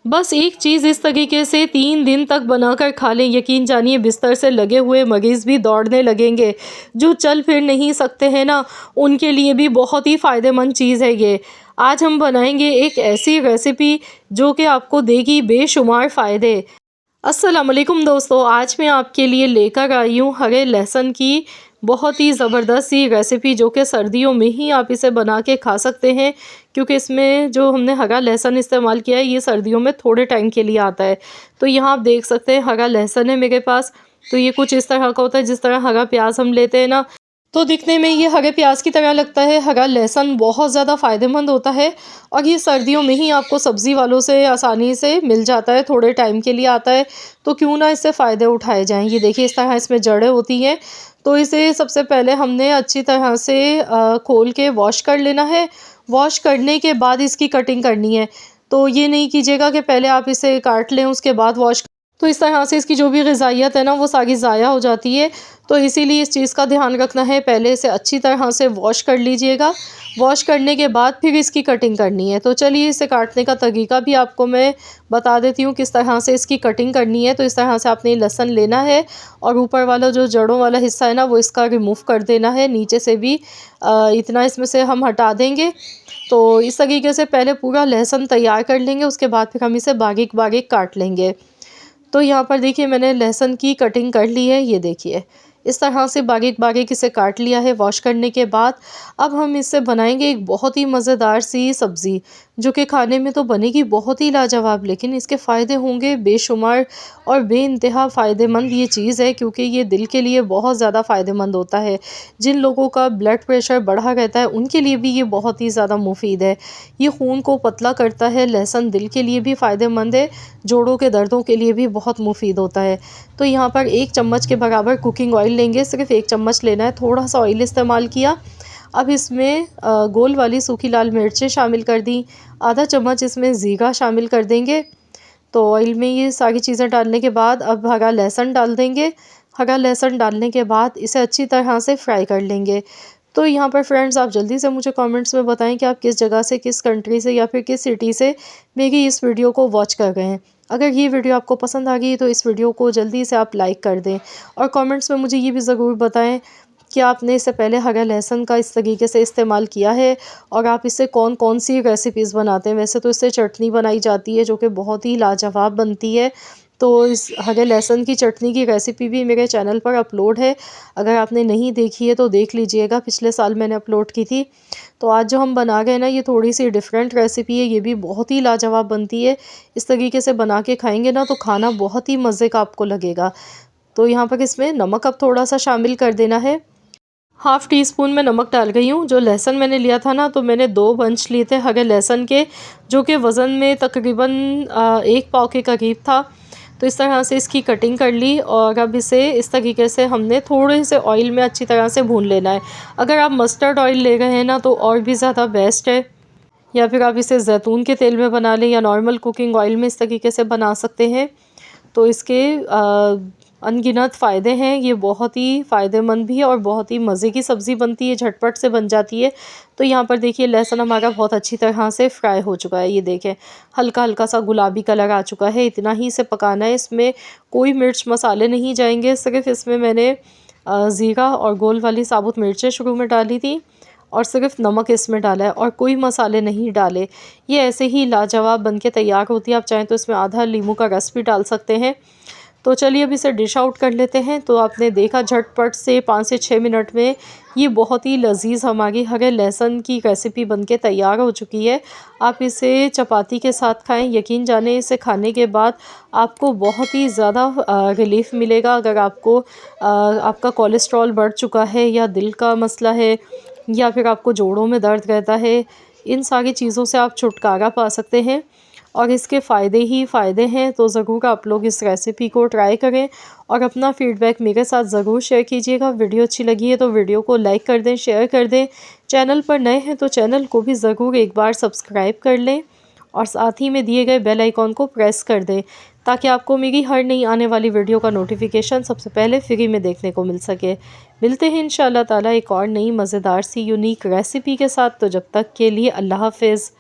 बस एक चीज़ इस तरीके से 3 दिन तक बनाकर खा लें, यकीन जानिए बिस्तर से लगे हुए मरीज़ भी दौड़ने लगेंगे। जो चल फिर नहीं सकते हैं ना, उनके लिए भी बहुत ही फ़ायदेमंद चीज़ है ये। आज हम बनाएंगे एक ऐसी रेसिपी जो कि आपको देगी बेशुमार फ़ायदे। अस्सलाम वालेकुम दोस्तों, आज मैं आपके लिए लेकर आई हूँ हरे लहसुन की बहुत ही ज़बरदस्त सी रेसिपी, जो कि सर्दियों में ही आप इसे बना के खा सकते हैं, क्योंकि इसमें जो हमने हरा लहसुन इस्तेमाल किया है ये सर्दियों में थोड़े टाइम के लिए आता है। तो यहाँ आप देख सकते हैं हरा लहसुन है मेरे पास। तो ये कुछ इस तरह का होता है जिस तरह हरा प्याज हम लेते हैं ना, तो दिखने में ये हरे प्याज की तरह लगता है। हरा लहसुन बहुत ज़्यादा फ़ायदेमंद होता है और ये सर्दियों में ही आपको सब्ज़ी वालों से आसानी से मिल जाता है, थोड़े टाइम के लिए आता है। तो क्यों ना इससे फ़ायदे उठाए जाएँ। ये देखिए इस तरह इसमें जड़ें होती हैं। तो इसे सबसे पहले हमने अच्छी तरह से खोल के वॉश कर लेना है। वॉश करने के बाद इसकी कटिंग करनी है। तो ये नहीं कीजिएगा कि पहले आप इसे काट लें उसके बाद वॉश, तो इस तरह से इसकी जो भी ग़िज़ाइयत है ना वो सारी ज़ाया हो जाती है। तो इसीलिए इस चीज़ का ध्यान रखना है, पहले इसे अच्छी तरह से वॉश कर लीजिएगा। वॉश करने के बाद फिर इसकी कटिंग करनी है। तो चलिए इसे काटने का तरीका भी आपको मैं बता देती हूँ किस तरह से इसकी कटिंग करनी है। तो इस तरह से आपने लहसुन लेना है और ऊपर वाला जो जड़ों वाला हिस्सा है ना वो इसका रिमूव कर देना है। नीचे से भी इतना इसमें से हम हटा देंगे। तो इस तरीके से पहले पूरा लहसुन तैयार कर लेंगे, उसके बाद फिर हम इसे बारीक बारीक काट लेंगे। तो यहाँ पर देखिए मैंने लहसुन की कटिंग कर ली है, ये देखिए इस तरह से बारीक बारीक इसे काट लिया है वॉश करने के बाद। अब हम इससे बनाएंगे एक बहुत ही मज़ेदार सी सब्ज़ी, जो कि खाने में तो बनेगी बहुत ही लाजवाब, लेकिन इसके फ़ायदे होंगे बेशुमार और बेइंतहा फ़ायदेमंद ये चीज़ है, क्योंकि ये दिल के लिए बहुत ज़्यादा फ़ायदेमंद होता है। जिन लोगों का ब्लड प्रेशर बढ़ा रहता है उनके लिए भी ये बहुत ही ज़्यादा मुफीद है। ये खून को पतला करता है। लहसुन दिल के लिए भी फ़ायदेमंद है, जोड़ों के दर्दों के लिए भी बहुत मुफीद होता है। तो यहाँ पर 1 चम्मच के बराबर कुकिंग ऑयल लेंगे, सिर्फ 1 चम्मच लेना है, थोड़ा सा ऑयल इस्तेमाल किया। अब इसमें गोल वाली सूखी लाल मिर्चें शामिल कर दी, आधा चम्मच इसमें ज़ीरा शामिल कर देंगे। तो ऑयल में ये सारी चीज़ें डालने के बाद अब हरा लहसुन डाल देंगे। हरा लहसुन डालने के बाद इसे अच्छी तरह से फ्राई कर लेंगे। तो यहाँ पर फ्रेंड्स आप जल्दी से मुझे कमेंट्स में बताएं कि आप किस जगह से, किस कंट्री से या फिर किस सिटी से मेरी इस वीडियो को वॉच कर रहे हैं। अगर ये वीडियो आपको पसंद आ गई तो इस वीडियो को जल्दी से आप लाइक कर दें और कमेंट्स में मुझे ये भी ज़रूर बताएं कि आपने इससे पहले हरा लहसुन का इस तरीके से इस्तेमाल किया है और आप इससे कौन कौन सी रेसिपीज़ बनाते हैं। वैसे तो इससे चटनी बनाई जाती है जो कि बहुत ही लाजवाब बनती है। तो इस हरे लहसुन की चटनी की रेसिपी भी मेरे चैनल पर अपलोड है, अगर आपने नहीं देखी है तो देख लीजिएगा, पिछले साल मैंने अपलोड की थी। तो आज जो हम बना गए ना ये थोड़ी सी डिफरेंट रेसिपी है, ये भी बहुत ही लाजवाब बनती है। इस तरीके से बना के खाएंगे ना तो खाना बहुत ही मज़े का आपको लगेगा। तो यहाँ पर इसमें नमक अब थोड़ा सा शामिल कर देना है। हाफ़ टी स्पून में नमक डाल गई हूँ। जो लहसुन मैंने लिया था ना, तो मैंने 2 बंच लिए थे हरे लहसुन के, जो कि वज़न में तकरीबन 1 पाव के करीब था। तो इस तरह से इसकी कटिंग कर ली और अब इसे इस तरीके से हमने थोड़े से ऑयल में अच्छी तरह से भून लेना है। अगर आप मस्टर्ड ऑयल ले रहे हैं ना तो और भी ज़्यादा बेस्ट है, या फिर आप इसे ज़ैतून के तेल में बना लें या नॉर्मल कुकिंग ऑयल में इस तरीके से बना सकते हैं। तो इसके अनगिनत फ़ायदे हैं, ये बहुत ही फ़ायदेमंद भी है और बहुत ही मज़े की सब्ज़ी बनती है, झटपट से बन जाती है। तो यहाँ पर देखिए लहसुन हमारा बहुत अच्छी तरह से फ्राई हो चुका है, ये देखें हल्का हल्का सा गुलाबी कलर आ चुका है। इतना ही इसे पकाना है, इसमें कोई मिर्च मसाले नहीं जाएंगे, सिर्फ इसमें मैंने ज़ीरा और गोल वाली साबुत मिर्चें शुरू में डाली थी और सिर्फ नमक इसमें डाला है और कोई मसाले नहीं डाले। ये ऐसे ही लाजवाब बनके तैयार होती है। आप चाहें तो इसमें आधा नींबू का रस भी डाल सकते हैं। तो चलिए अब इसे डिश आउट कर लेते हैं। तो आपने देखा झटपट से 5 से 6 मिनट में ये बहुत ही लजीज हमारी हरे लहसुन की रेसिपी बनके तैयार हो चुकी है। आप इसे चपाती के साथ खाएं, यकीन जाने इसे खाने के बाद आपको बहुत ही ज़्यादा रिलीफ मिलेगा। अगर आपको आपका कोलेस्ट्रॉल बढ़ चुका है या दिल का मसला है या फिर आपको जोड़ों में दर्द रहता है, इन सारी चीज़ों से आप छुटकारा पा सकते हैं और इसके फ़ायदे ही फ़ायदे हैं। तो ज़रूर आप लोग इस रेसिपी को ट्राई करें और अपना फ़ीडबैक मेरे साथ ज़रूर शेयर कीजिएगा। वीडियो अच्छी लगी है तो वीडियो को लाइक कर दें, शेयर कर दें। चैनल पर नए हैं तो चैनल को भी ज़रूर एक बार सब्सक्राइब कर लें और साथ ही में दिए गए बेल आइकॉन को प्रेस कर दें, ताकि आपको मेरी हर नई आने वाली वीडियो का नोटिफिकेशन सबसे पहले फ्री में देखने को मिल सके। मिलते हैं इंशाअल्लाह ताला एक और नई मज़ेदार सी यूनिक रेसिपी के साथ। तो जब तक के लिए अल्लाह हाफ़िज़।